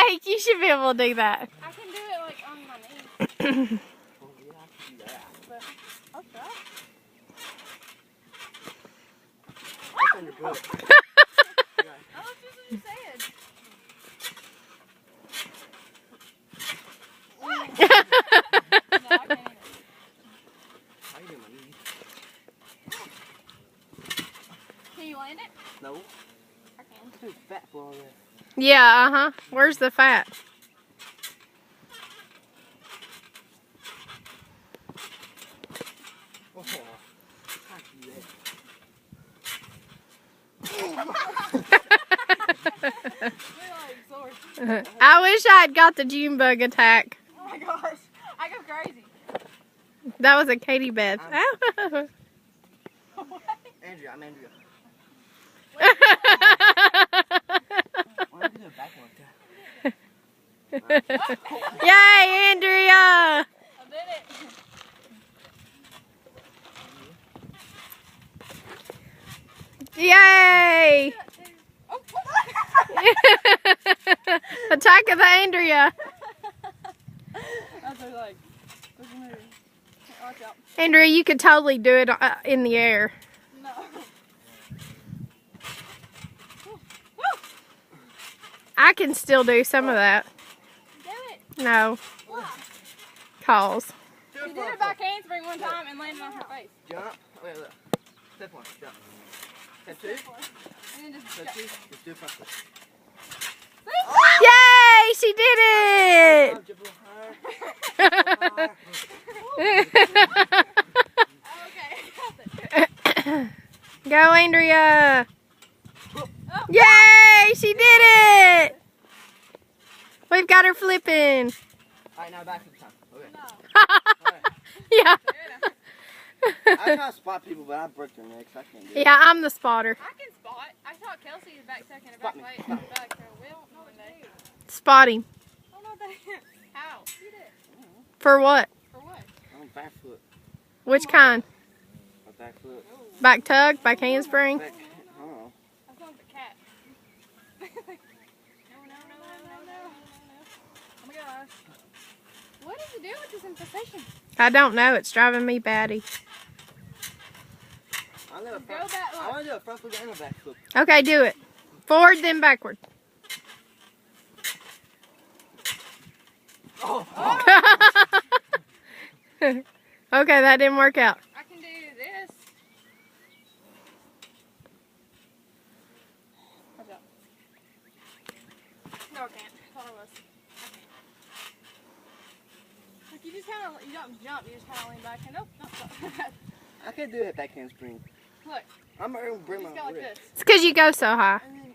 think you should be able to do that. I can do it like on my knees. Oh, yeah, I can do that. But I'll try. That's on your book. Oh, that's just what you said. No, I can't either. How you doing, my knees? Can you land it? No. I can. It's too fat for all that. Yeah, uh-huh. Where's the fat? Oh, I can do We're like sore. I wish I had got the June bug attack. Oh my gosh. I go crazy. That was a Katie Beth. Andrea, I'm Andrea. Why don't you do a back like that? Yay, Andrea! I did it. Yay! Oh. Attack of the Andrea. I was like, what's the movie? Watch out. Andrea, you could totally do it in the air. No. I can still do some of that. Do it. No, Why? cause. Do She it did front a back flip. handspring one time and landed on her face. Jump. Wait, look. Step one. Jump. Step two. And then just Step jump. two. Just do a front flip. Yay! She did it! Jump a little higher. Okay. Go, Andrea! Yay! She did it! We've got her flipping. Alright, now back to the time. Okay. No. Alright. Yeah. I try to spot people, but I break their necks. I can't do it. Yeah, I'm the spotter. I can spot. I taught Kelsey to back second and Spot back me. late Spot and back Will. No, they. Spotting. Oh no, they. How? You did. For what? For what? I'm back foot. Which kind? A back foot. Back tug? Back handspring? Back. Oh. That's not the cat. No. Oh my gosh. What is it doing with this infestation? I don't know. It's driving me batty. I'm gonna Go back. I want to do a front flip and a back flip. Okay, do it. Forward, then backward. Oh. Okay, that didn't work out. I can do this. Watch out. No, I can't. I thought I was. Like you just kind of, you don't jump, you just kind of lean back and nope, nope, nope. I can't do that back handspring. Look, I'm gonna bring you my just go like wrist. this. It's because you go so high. And then